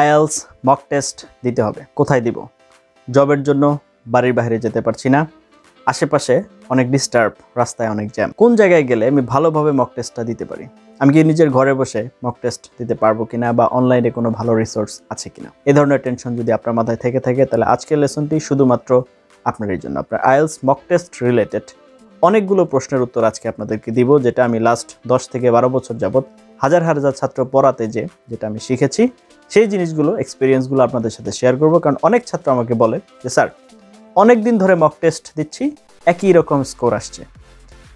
IELTS mock test দিতে হবে। কোথায় দিব? জবের জন্য বাড়ির বাইরে যেতে পারছি না, আশেপাশে অনেক ডিস্টার্ব, রাস্তায় অনেক জ্যাম। কোন জায়গায় গেলে আমি ভালোভাবে মক টেস্টটা দিতে পারি? আমি কি নিজের ঘরে বসে মক টেস্ট দিতে পারবো কিনা, বা অনলাইনে কোনো ভালো রিসোর্স আছে কিনা, এই ধরনের টেনশন যদি আপনার মাথায় থেকে থাকে, তাহলে আজকের লেসনটি শুধুমাত্র আপনার এই জন্য। আপনার আইএলস মক টেস্ট রিলেটেড অনেকগুলো প্রশ্নের উত্তর আজকে আপনাদেরকে দিব, যেটা আমি লাস্ট 10 থেকে 12 বছর যাবত হাজার হাজার ছাত্র পড়াতে যেটা আমি শিখেছি, সেই জিনিসগুলো, এক্সপিরিয়েন্সগুলো আপনাদের সাথে শেয়ার করব। কারণ অনেক ছাত্র আমাকে বলে যে স্যার, অনেক দিন ধরে মক টেস্ট দিচ্ছি, একই রকম স্কোর আসছে,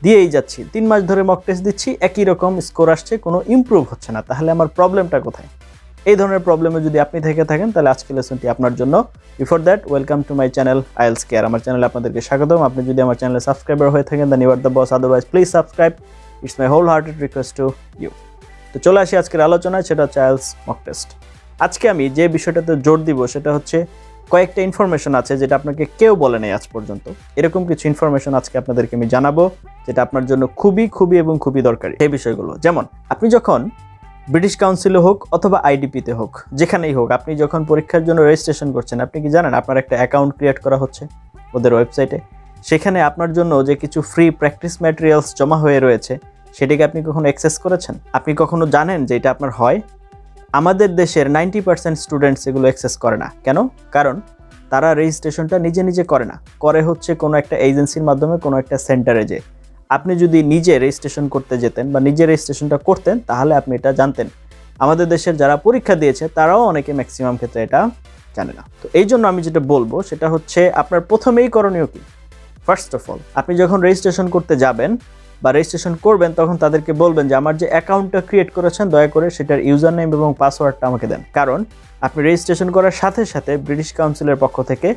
দিয়েই যাচ্ছি, 3 মাস ধরে মক টেস্ট দিচ্ছি, একই রকম স্কোর আসছে, কোনো ইমপ্রুভ হচ্ছে না, তাহলে আমার প্রবলেমটা কোথায়? এই ধরনের প্রবলেমে যদি আপনি থেকে থাকেন, তাহলে আজকের লেসনটি আপনার জন্য। Before that, welcome to my channel IELTS care. আমার চ্যানেলে আপনাদেরকে স্বাগতম। আপনি যদি আমার চ্যানেলে সাবস্ক্রাইবার হয়ে থাকেন, then you are the boss, otherwise please subscribe. It's my wholehearted request to you. তো চলে আসি আজকের আলোচনায়, সেটা হচ্ছে আইএলস মক টেস্ট। আজকে আমি যে বিষয়টাতে জোর দিব সেটা হচ্ছে কয়েকটা ইনফরমেশন আছে যেটা আপনাকে কেউ বলে নেই আজ পর্যন্ত। এরকম কিছু ইনফরমেশন আজকে আপনাদেরকে আমি জানাবো, যেটা আপনার জন্য খুবই দরকারি। এই বিষয়গুলো, যেমন আপনি যখন ব্রিটিশ কাউন্সিলে হোক অথবা আইডিপিতে হোক, যেখানেই হোক, আপনি যখন পরীক্ষার জন্য রেজিস্ট্রেশন করছেন, আপনি কি জানেন আপনার একটা অ্যাকাউন্ট ক্রিয়েট করা হচ্ছে ওদের ওয়েবসাইটে? সেখানে আপনার জন্য যে কিছু ফ্রি প্র্যাকটিস ম্যাটেরিয়ালস জমা হয়ে রয়েছে, সেটাকে আপনি কখনো অ্যাক্সেস করেছেন? আপনি কখনো জানেন যে এটা আপনার হয়? আমাদের দেশের 90% স্টুডেন্টস এগুলো অ্যাক্সেস করে না। কেন? কারণ তারা রেজিস্ট্রেশনটা নিজে করে না, করে হচ্ছে কোনো একটা এজেন্সির মাধ্যমে, কোনো একটা সেন্টারে যে। আপনি যদি নিজে রেজিস্ট্রেশন করতে যেতেন বা নিজে রেজিস্ট্রেশনটা করতেন, তাহলে আপনি এটা জানতেন। আমাদের দেশের যারা পরীক্ষা দিয়েছে তারাও অনেকে ম্যাক্সিমাম ক্ষেত্রে এটা জানে না। তো এই জন্য আমি যেটা বলবো সেটা হচ্ছে, আপনার প্রথমেই করণীয় কি? ফার্স্ট অফ অল, আপনি যখন রেজিস্ট্রেশন করতে যাবেন বা রেজিস্ট্রেশন করবেন, তখন তাদেরকে বলবেন যে আমার যে অ্যাকাউন্টটা ক্রিয়েট করেছেন, দয়া করে সেটার ইউজার নেম এবং পাসওয়ার্ডটা আমাকে দেন। কারণ আপনি রেজিস্ট্রেশন করার সাথে সাথে ব্রিটিশ কাউন্সিলের পক্ষ থেকে,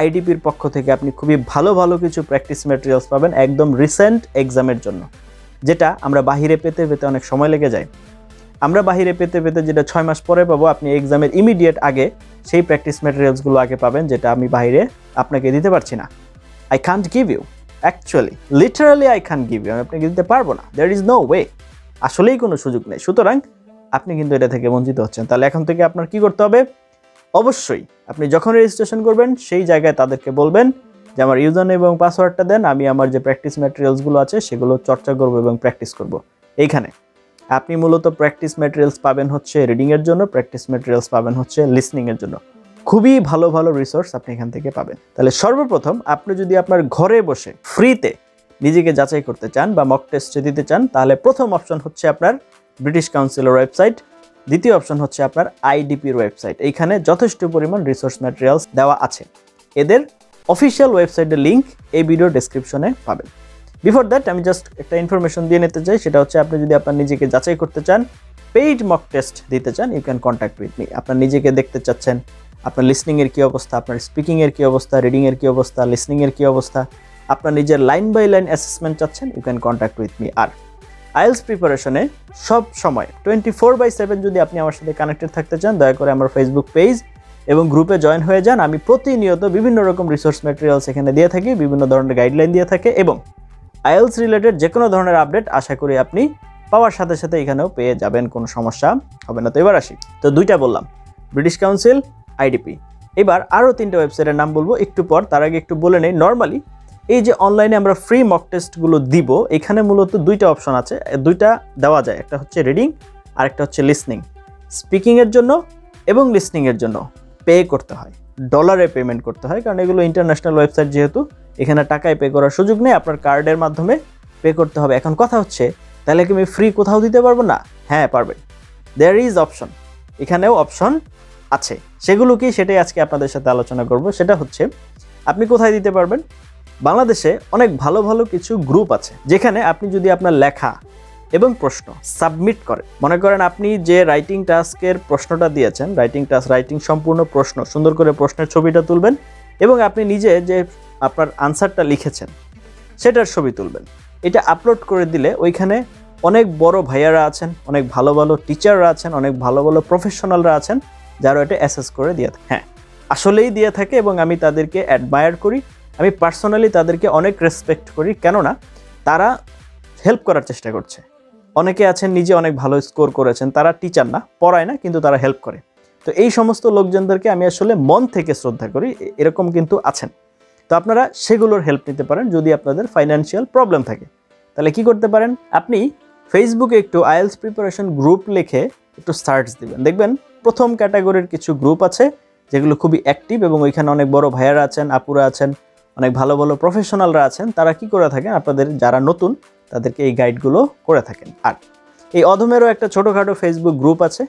আইডিপির পক্ষ থেকে আপনি খুবই ভালো কিছু প্র্যাকটিস ম্যাটেরিয়ালস পাবেন একদম রিসেন্ট এক্সামের জন্য, যেটা আমরা বাহিরে পেতে অনেক সময় লেগে যায়। আমরা বাহিরে পেতে যেটা 6 মাস পরে পাবো, আপনি এক্সামের ইমিডিয়েট আগে সেই প্র্যাকটিস ম্যাটেরিয়ালসগুলো আগে পাবেন, যেটা আমি বাহিরে আপনাকে দিতে পারছি না। I can't give you, actually literally I can't give you, আমি আপনাকে দিতে পারবো না। দেয়ার ইজ নো ওয়ে, আসলেই কোনো সুযোগ নেই। সুতরাং আপনি কিন্তু এটা থেকে বঞ্চিত হচ্ছেন। তাহলে এখন থেকে আপনার কি করতে হবে? অবশ্যই আপনি যখন রেজিস্ট্রেশন করবেন, সেই জায়গায় তাদেরকে বলবেন যে আমার ইউজার নেম এবং পাসওয়ার্ডটা দেন, আমি আমার যে প্র্যাকটিস ম্যাটেরিয়ালসগুলো আছে সেগুলো চর্চা করব এবং প্র্যাকটিস করব। এইখানে আপনি মূলত প্র্যাকটিস ম্যাটেরিয়ালস পাবেন হচ্ছে রিডিংয়ের জন্য, প্র্যাকটিস ম্যাটেরিয়ালস পাবেন হচ্ছে লিসনিংয়ের জন্য। খুবই ভালো রিসোর্স আপনি এখান থেকে পাবেন। তাহলে সর্বপ্রথম, আপনি যদি আপনার ঘরে বসে ফ্রিতে নিজেকে যাচাই করতে চান বা মক টেস্ট দিতে চান, তাহলে প্রথম অপশন হচ্ছে আপনার ব্রিটিশ কাউন্সিলের ওয়েবসাইট, দ্বিতীয় অপশন হচ্ছে আপনার আইডিপির ওয়েবসাইট। এইখানে যথেষ্ট পরিমাণ রিসোর্স ম্যাটেরিয়ালস দেওয়া আছে। এদের অফিসিয়াল ওয়েবসাইটের লিঙ্ক এই ভিডিও ডেসক্রিপশনে পাবেন। বিফোর দ্যাট, আমি জাস্ট একটা ইনফরমেশন দিয়ে নিতে চাই, সেটা হচ্ছে আপনি যদি আপনার নিজেকে যাচাই করতে চান, পেইড মক টেস্ট দিতে চান, you can contact with me. আপনার নিজেকে দেখতে চাচ্ছেন, আপনার লিসনিংয়ের কী অবস্থা, আপনার স্পিকিংয়ের কী অবস্থা, রিডিংয়ের কী অবস্থা, লিসনিংয়ের কী অবস্থা, আপনার নিজের লাইন বাই লাইন অ্যাসেসমেন্ট চাচ্ছেন, you can contact with me. আর আইএলস প্রিপারেশনে সব সময় 24/7 যদি আপনি আমার সাথে কানেক্টেড থাকতে চান, দয়া করে আমার ফেসবুক পেজ এবং গ্রুপে জয়েন হয়ে যান। আমি প্রতিনিয়ত বিভিন্ন রকম রিসোর্স ম্যাটেরিয়ালস এখানে দিয়ে থাকি, বিভিন্ন ধরনের গাইডলাইন দিয়ে থাকে, এবং আইএলস রিলেটেড যে কোনো ধরনের আপডেট আশা করি আপনি পাওয়ার সাথে সাথে এখানেও পেয়ে যাবেন, কোনো সমস্যা হবে না। তো এবার আসি, তো দুইটা বললাম, ব্রিটিশ কাউন্সিল, আইডিপি। এবার আরও 3টে ওয়েবসাইটের নাম বলবো একটু পর। তার আগে একটু বলে নেই, নর্মালি এই যে অনলাইনে আমরা ফ্রি মক টেস্টগুলো দিব, এখানে মূলত 2টা অপশন আছে, 2টা দেওয়া যায়। একটা হচ্ছে রিডিং আর একটা হচ্ছে লিসনিং। স্পিকিংয়ের জন্য এবং লিসনিংয়ের জন্য পে করতে হয়, ডলারে পেমেন্ট করতে হয়, কারণ এগুলো ইন্টারন্যাশনাল ওয়েবসাইট, যেহেতু এখানে টাকায় পে করার সুযোগ নেই, আপনার কার্ডের মাধ্যমে পে করতে হবে। এখন কথা হচ্ছে, তাহলে কি আমি ফ্রি কোথাও দিতে পারবো না? হ্যাঁ, পারবেন। দেয়ার ইজ অপশন, এখানেও অপশন আছে। সেগুলো কি, সেটাই আজকে আপনাদের সাথে আলোচনা করব। সেটা হচ্ছে, আপনি কোথায় দিতে পারবেন? বাংলাদেশে অনেক ভালো কিছু গ্রুপ আছে, যেখানে আপনি যদি আপনার লেখা এবং প্রশ্ন সাবমিট করেন, মনে করেন আপনি যে রাইটিং টাস্কের প্রশ্নটা দিয়েছেন, রাইটিং সম্পূর্ণ প্রশ্ন, সুন্দর করে প্রশ্নের ছবিটা তুলবেন, এবং আপনি নিজে যে আপনার আনসারটা লিখেছেন সেটার ছবি তুলবেন। এটা আপলোড করে দিলে ওইখানে অনেক বড় ভাইয়ারা আছেন, অনেক ভালো টিচাররা আছেন, অনেক ভালো প্রফেশনালরা আছেন, যারা এটা অ্যাসেস করে দিয়ে থাকে। হ্যাঁ, আসলেই দিয়ে থাকে, এবং আমি তাদেরকে অ্যাডমায়ার করি। আমি পার্সোনালি তাদেরকে অনেক রেসপেক্ট করি, কেননা তারা হেল্প করার চেষ্টা করছে। অনেকে আছেন নিজে অনেক ভালো স্কোর করেছেন, তারা টিচার না, পড়ায় না, কিন্তু তারা হেল্প করে। তো তো এই সমস্ত লোকজনদেরকে আমি আসলে মন থেকে শ্রদ্ধা করি, এরকম কিন্তু আছেন। তো আপনারা সেগুলোর হেল্প নিতে পারেন যদি আপনাদের ফাইন্যান্সিয়াল প্রবলেম থাকে। তাহলে কি করতে পারেন, আপনি ফেসবুকে একটু আইএলটিএস প্রিপারেশন গ্রুপ লিখে একটু সার্চ দিবেন, দেখবেন প্রথম ক্যাটাগরির কিছু গ্রুপ আছে যেগুলো খুবই অ্যাক্টিভ এবং ওইখানে অনেক বড় ভাইয়ারা আছেন, আপুরা আছেন, অনেক ভালো ভালো প্রফেশনালরা আছেন। তারা কি করে থাকেন, আপনাদের যারা নতুন তাদেরকে এই গাইডগুলো করে থাকেন। আর এই অধমেরও একটা ছোটোখাটো ফেসবুক গ্রুপ আছে,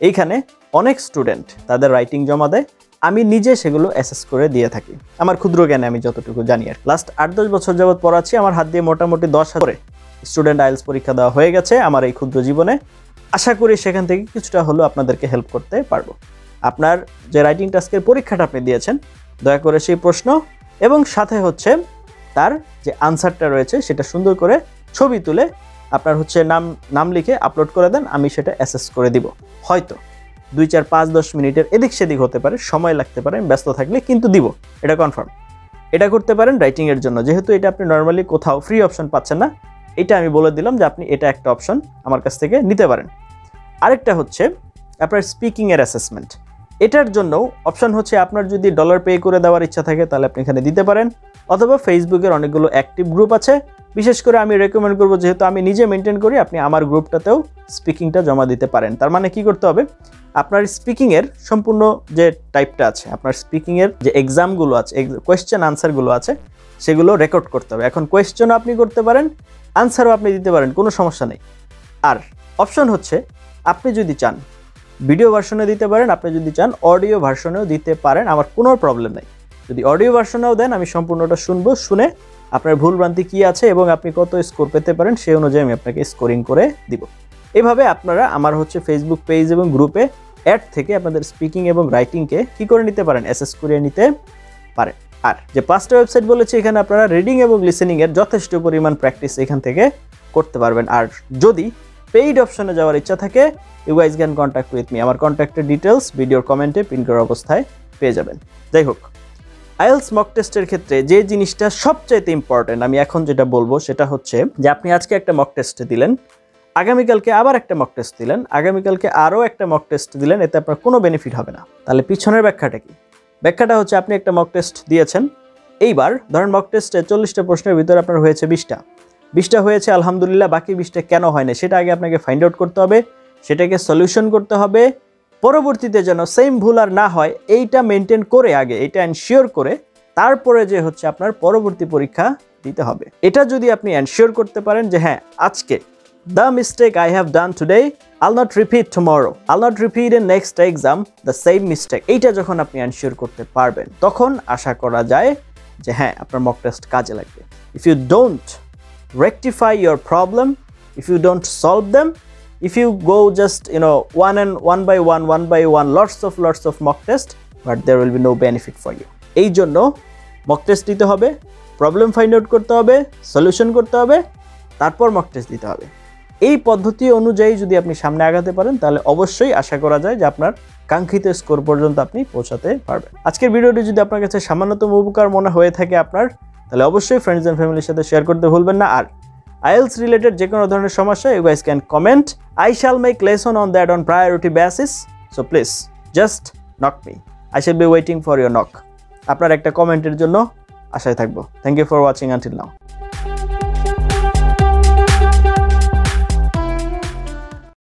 এইখানে অনেক স্টুডেন্ট তাদের রাইটিং জমা দেয়, আমি নিজে সেগুলো অ্যাসেস করে দিয়ে থাকি আমার ক্ষুদ্র জ্ঞানে আমি যতটুকু জানি। আর লাস্ট 8-10 বছর যাবৎ পড়াচ্ছি, আমার হাত দিয়ে মোটামুটি 10,000 স্টুডেন্ট আইএলটিএস পরীক্ষা দেওয়া হয়ে গেছে আমার এই ক্ষুদ্র জীবনে। আশা করি সেখান থেকে কিছুটা হলেও আপনাদেরকে হেল্প করতে পারবো। আপনার যে রাইটিং টাস্কের পরীক্ষাটা আপনি দিয়েছেন, দয়া করে সেই প্রশ্ন এবং সাথে হচ্ছে তার যে আনসারটা রয়েছে সেটা সুন্দর করে ছবি তুলে আপনার হচ্ছে নাম লিখে আপলোড করে দেন, আমি সেটা অ্যাসেস করে দিব। হয়তো 2, 4, 5, 10 মিনিটের এদিক সেদিক হতে পারে, সময় লাগতে পারে, ব্যস্ত থাকলে, কিন্তু দিব, এটা কনফার্ম। এটা করতে পারেন রাইটিংয়ের জন্য, যেহেতু এটা আপনি নর্মালি কোথাও ফ্রি অপশন পাচ্ছেন না, এটা আমি বলে দিলাম যে আপনি এটা একটা অপশন আমার কাছ থেকে নিতে পারেন। আরেকটা হচ্ছে আপনার স্পিকিংয়ের অ্যাসেসমেন্ট, এটার জন্য অপশন হচ্ছে আপনার যদি ডলার পে করে দেওয়ার ইচ্ছা থাকে তাহলে আপনি এখানে দিতে পারেন, অথবা ফেসবুকের অনেকগুলো অ্যাক্টিভ গ্রুপ আছে, বিশেষ করে আমি রেকমেন্ড করবো, যেহেতু আমি নিজে মেনটেন করি, আপনি আমার গ্রুপটাতেও স্পিকিংটা জমা দিতে পারেন। তার মানে কি করতে হবে, আপনার স্পিকিংয়ের সম্পূর্ণ যে টাইপটা আছে, আপনার স্পিকিংয়ের যে এক্সামগুলো আছে, কোয়েশ্চেন আনসারগুলো আছে, সেগুলো রেকর্ড করতে হবে। এখন কোয়েশ্চেনও আপনি করতে পারেন, আনসারও আপনি দিতে পারেন, কোনো সমস্যা নেই। আর অপশন হচ্ছে আপনি যদি চান ভিডিও ভার্সনে দিতে পারেন, আপনি যদি চান অডিও ভার্সনেও দিতে পারেন, আমার কোনো প্রবলেম নেই। যদি অডিও ভার্সনেও দেন আমি সম্পূর্ণটা শুনবো, শুনে আপনার ভুলভ্রান্তি কী আছে এবং আপনি কত স্কোর পেতে পারেন সেই অনুযায়ী আমি আপনাকে স্কোরিং করে দিব। এভাবে আপনারা আমার হচ্ছে ফেসবুক পেজ এবং গ্রুপে অ্যাড থেকে আপনাদের স্পিকিং এবং রাইটিংকে কী করে নিতে পারেন, অ্যাসেস করে নিতে পারেন। আর যে 5টা ওয়েবসাইট বলেছি, এখানে আপনারা রিডিং এবং লিসেনিংয়ের যথেষ্ট পরিমাণ প্র্যাকটিস এখান থেকে করতে পারবেন। আর যদি পেইড অপশনে যাওয়ার ইচ্ছা থাকে, you guys can contact with me, আমার কন্ট্যাক্টের ডিটেলস ভিডিওর কমেন্টে পিন করা অবস্থায় পেয়ে যাবেন। যাই হোক, আইএলটিএস মক টেস্টের ক্ষেত্রে যে জিনিসটা সবচাইতে ইম্পর্টেন্ট আমি এখন যেটা বলবো সেটা হচ্ছে যে আপনি আজকে একটা মক টেস্ট দিলেন, আগামীকালকে আবার একটা মক টেস্ট দিলেন, আগামীকালকে আরও একটা মক টেস্ট দিলেন, এতে আপনার কোনো বেনিফিট হবে না। তাহলে পিছনের ব্যাখ্যাটা কি? ব্যাখ্যাটা হচ্ছে আপনি একটা মক টেস্ট দিয়েছেন, এইবার ধরেন মক টেস্টে 40টা প্রশ্নের ভিতরে আপনার হয়েছে 20টা হয়েছে, আলহামদুলিল্লাহ। বাকি 20টা কেন হয় না সেটা আগে আপনাকে ফাইন্ড আউট করতে হবে, সেটাকে সলিউশন করতে হবে, পরবর্তীতে যেন সেম ভুল আর না হয় এইটা মেনটেন করে, আগে এটা এনশিওর করে তারপরে যে হচ্ছে আপনার পরবর্তী পরীক্ষা দিতে হবে। এটা যদি আপনি এনশিওর করতে পারেন যে হ্যাঁ, আজকে the mistake I have done today, I'll not repeat tomorrow, I'll not repeat in next exam the same mistake, এইটা যখন আপনি এনশিওর করতে পারবেন তখন আশা করা যায় যে হ্যাঁ, আপনার মক টেস্ট কাজে লাগবে। If you don't rectify your problem, if you don't solve them, if you go just one by one lots of mock test, but there will be no benefit for you. এই জন্য mock test দিতে হবে, problem find out করতে হবে, solution করতে হবে, তারপর mock test দিতে হবে। এই পদ্ধতি অনুযায়ী যদি আপনি সামনে আগাতে পারেন তাহলে অবশ্যই আশা করা যায় যে আপনার কাঙ্ক্ষিত স্কোর পর্যন্ত আপনি পৌঁছাতে পারবেন। আজকের ভিডিওটি যদি আপনার কাছে সামান্যতম উপকার মনে হয়ে থাকে আপনার, তাহলে অবশ্যই ফ্রেন্ডস এন্ড ফ্যামিলির সাথে শেয়ার করতে ভুলবেন না। আর আইএলটিএস রিলেটেড যে কোনো ধরনের সমস্যা, you guys can comment, I shall make lesson on that on priority basis, so please just knock me, I shall be waiting for your knock. আপনার একটা কমেন্টের জন্য আশায় থাকবো। Thank you for watching until now.